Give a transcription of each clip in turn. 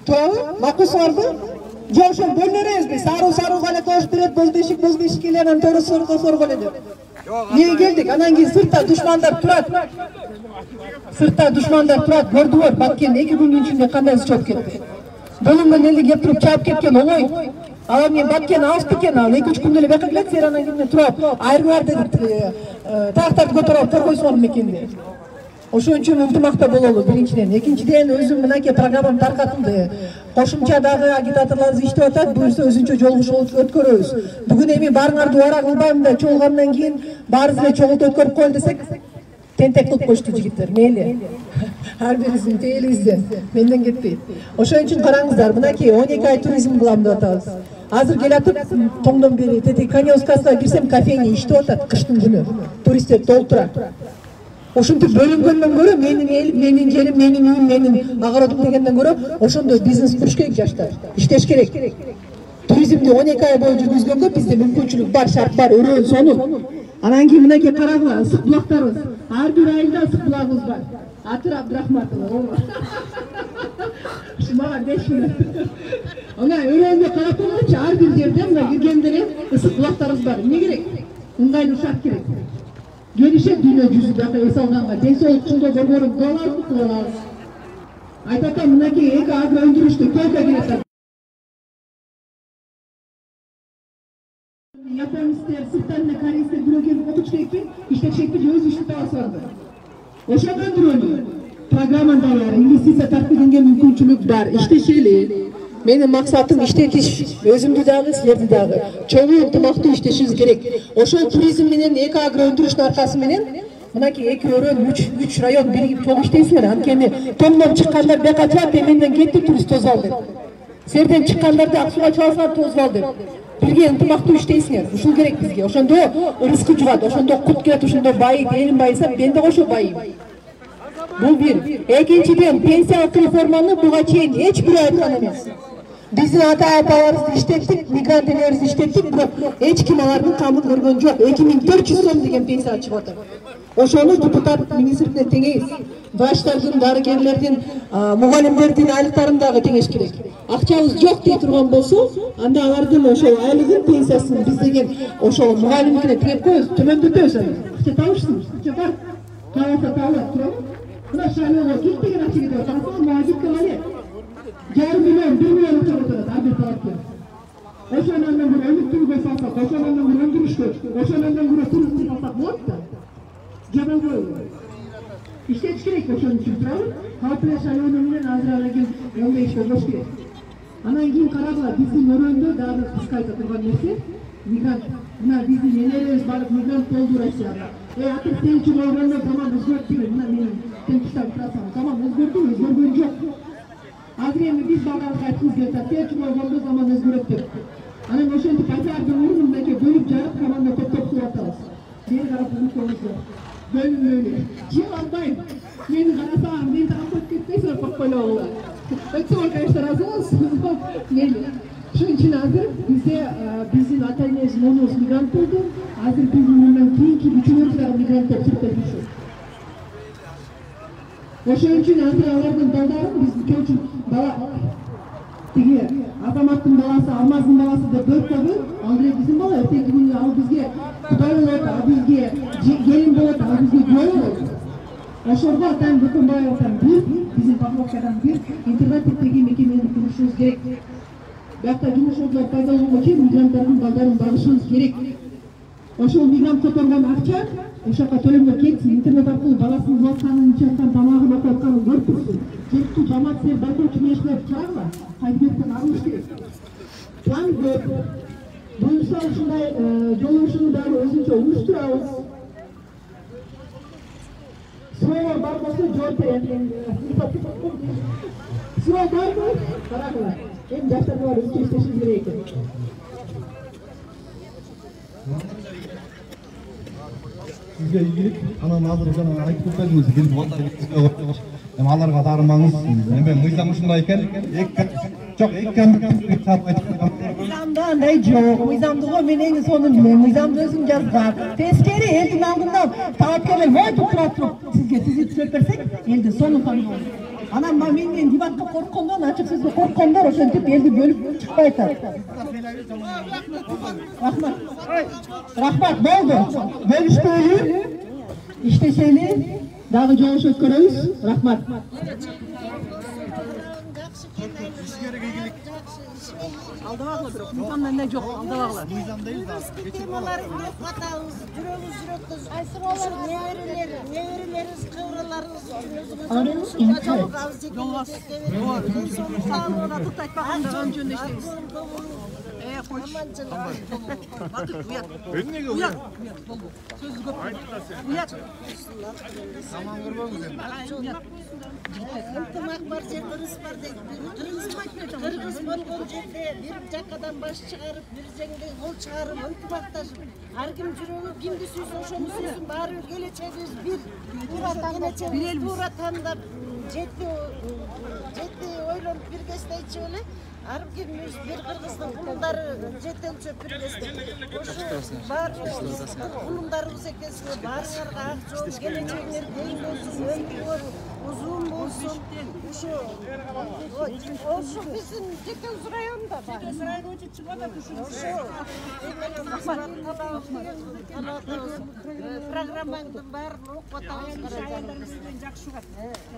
Туурабы? Макулсуңарбы? Жок, ошо бөлүнөрүбүзбү? Саруу гана кылып берет, боз бешик эле анан тоора сорго эле деп. Эмне келдик? Анан кийин сыртта душмандар турат. Көрдүңөр, Баткен 2 күндүн ичинде кандай чоп кетти. Бөлүнгөн элди кеп туруп чаап кеткен оңой. Ал мен Баткен алып кеткен, ал 2-3 күндө эле бияка келет, сен анан кийин туруп, айрыңар деди, тактарды көтөрүп торгойсуңар мекенде. Ошон үчүн ынтымакта бололу биринчиден. Экинчиден өзүм мынакей программам таркатылды. Кошумча дагы агитаторлорубуз иштеп атат, буюрса өзүнчө жолугуш өткөрөбүз. Бүгүн эми баарыңарды убара кылбайм да, чогулгандан кийин баарыбыз эле чогултуп өткөрүп коелу десек, тентек кылып коюшту жигиттер, мейли. Ар бирибиздин тээлибизден, менден кетпейт. Ошон үчүн караңыздар, мынакей 12 ай туризм кылам деп атабыз. Азыр келатып, тоңдон бери тети Каневскасына кирсем, кофейня иштеп атат кыштын күнү. Туристтер толтура. Ошентип бөлүнгөндөн көрө, менин элим, менин жерим, менин үйүм, менин агародум дегенден көрө, ошондой бизнес куруш керек жаштар. Иштеш керек. Туризмди 12 ай бою жүргүзгөнгө бизде мүмкүнчүлүк бар, шарт бар, өрөөн сону. Анан кийин мынакей карагыла, ысык булактарыбыз. Ар бир айында ысык булагыбыз бар. Атыр Абдрахматова. Мага 5 мүнөт. Ана өрөөнгө карап тургачы, ар бир жерде мына киргендер ысык булактарыбыз бар. Эмне керек? Ыңгайлуу шарт керек. Gelişe dünya yüzü dakika esalganга densooluk жолдо борборун кылабыз. Айтат мынакей эки агро өндүрүштү көлкө кирет. Японистер, сырттан корейстер бирөө келип отурушпайбы, иштешекпи же өз иштеп алышабы. Ошол өндүрөлү. Программада бар, инвестиция тартып мүмкүнчүлүк бар, иштешели. Менин максатым иштетиш, өзүмдү дагы, силерди дагы. Чоң ынтымактуу иштешибиз керек. Ошол туризм менен эки агро өндүрүштүн аркасы менен мынакей эки өрөөн 3 район биригип чоң иштейсиңер. Анткени тоңдон чыккандар бияка чыгат, менден кетти турист тозуп ал деп. Силерден чыккандарды ак сууга чыгасыңар тозуп ал деп. Бирге ынтымактуу иштейсиңер. Ушул керек бизге. Ошондо рызкы жугат, ошондо кут келет, ошондо байыйт, элим байыса, мен да кошо байыйм. Бул бир. Экинчиден, пенсиялык реформаны буга чейин эч бирөө айткан эмес. Биздин ата-апаларыбызды иштеттик, мигрант энелерибизди иштеттик, бирок эч ким алардын камын көргөн жок. 2400 сом деген пенсия чыгып атат. Ошону депутат министрликте теңейбиз. Врачтардын, дарыгерлердин, мугалимдердин айлыктарын дагы теңеш керек. Акчабыз жок дей турган болсо, анда алардын ошол айлыгын, пенсиясын биз деген ошол мугалимдикине теңеп коебуз, төмөндөтөбүз аны. Акча табышсың, акча бар. Каласа табылат, туурабы? Мына шайлоого кит деген акча кетип атат, мага кеткен эле. 1,5 миллион, 1 миллион акча кетет, ар бир талапкер. Ошондон бир өнүктүрүүгө салсак, ошондон бир өндүрүшкө, ошондон бир туризмди салсак болот да. Жабылбой. İşte керек ошон үчүн турабы. Калпы шайлоо менен азыр алаген 15 болбош керек. Анан кийин карагыла, биздин өрөөндө дагы кыска айта турган нерсе, мигрант. Мына биздин энелерибиз барып мигрант болду Россияга. Атып сен чыгылганда заман өзгөртүбү, мына менин тынчтап турасам, заман өзгөрдү, өзгөргөн жок. Азыр эми биз балдарга айткыбыз келип атат, сен чыгылганда заман өзгөрөт деп. Анан ошентип пазардын ордун мынакей бөлүп жарып, команда топтоп кылып атабыз. Бери карап унутпаңыздар. Böyle. Cihan'dayım. Yeni karasağım, beni takip etmeyse böyle olur. Ötüm arkadaşlar hazır mısınız? Neydi? Şunun için hazır, bizim Ataynes Monos migrant oldu. Hazır bizim bundan ki bütün ülkeler migrant yapıp da düşüyor. Onun için hazır alardan daldarım, biz bir köçün dala. Tigi, Atamat'ın balası, Almaz'ın balası da dört tabi. Andre bizim bala, öteki günü al bizge. Kuday olur, al bizge. Gelin bolat, al bizge göğe olur. Aşorda atan bütün bayraktan bir, bizim Pavlovka'dan bir, internetteki mekemenin kuruşunuz gerek. Hatta Cumhurbaşkanı paydalanmak için migrantların baldarın bağışınız gerek. Oşol migrant kotorgan akça, oşaka tölemler ketsin, internet arkalı balasının vatkanın içerken damağın otatkanın görpürsün. Çekti damat ser balkon çimeşler çağırma, kaybetten almış gerek. Plan gör. Buyursa uşunday yoluşunu da özünce oluşturağız. Sıvaylar barması cevap verin. Sıvay var mı? Karaklar. Hem yaşlarına var, özünce isteşiniz gerek. Sizge ilgili ana nazır jana айтып бердиңиz, келип балдар бизге эми аларга таарынбаңыз. Эми мыйзам ушундай экен, жок, эки кандидат айтып койгон. Мыйзамда андай жок. Мыйзамды го мен эң сонун билем. Мыйзамды өзүм жазгам. Тескери элдин алдында талапкерлер мойтуп туруп сизге тизип түзөп берсек, элди сонун тандоо. Анан менен дебатка корккондон, ачык сөздө корккондор ошентип элди бөлүп чыкпай атат. Рахмат, болду. Бөлүшпөйлү. İşteşeli, dagы жолугушуп көрөбүз. Рахмат. Алдабагыла бирок, мыйзамда эмне жок, алдабагыла. Темаларыңды катабыз, жүрөбүз. Кайсы болор неберелерибиз, кыбыраларыбыз үчүн өзүбүз жолугабыз. Sağlığına tut айтпаганда жөнүндө иштейбиз. Койчу. Батыр, уят. Уят. Болду. Сөзү көп. Уят. Аман көрбөңүз эми. Ынтымак бар жерде ырыс бар дейт. Кыргыз болгон жерде бир жакадан баш чыгарып, бир жеңден кол чыгарып, ынтымакташып, ар ким жүрөгү кимди сүйсө ошону сүйсүн, баары келечегибиз бир. Туура тандап, жети ойлонуп биргестейчи эле. Ар кимибиз бир кыргыздын кулундары жети өлчөп биргестик. Ошо бар кулундарыбыз экенсиңер, баарыңарга ак жол, келечегиңер тең болсун, өмүрүңөр uzun bolsun. Ошо биздин Жетөз районунда бар. Жетөз району боюнча чыгып атат ушул. Программаңдын баарын окуп атабыз. Аялдарыңыз сизден жакшы угат.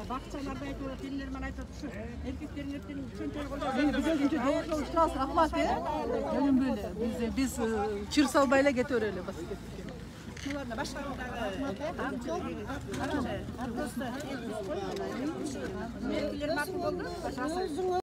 Бакчаларда айтып атат, элдер айтып атат, ушу эркектериңерден чөнтөй колдор. Биз өзүнчө жолугушуп турабыз. Рахмат, Бөлүнбөй эле. Биз чыр салбай эле кете берели басып кеттик. Шуларда башкаруудагы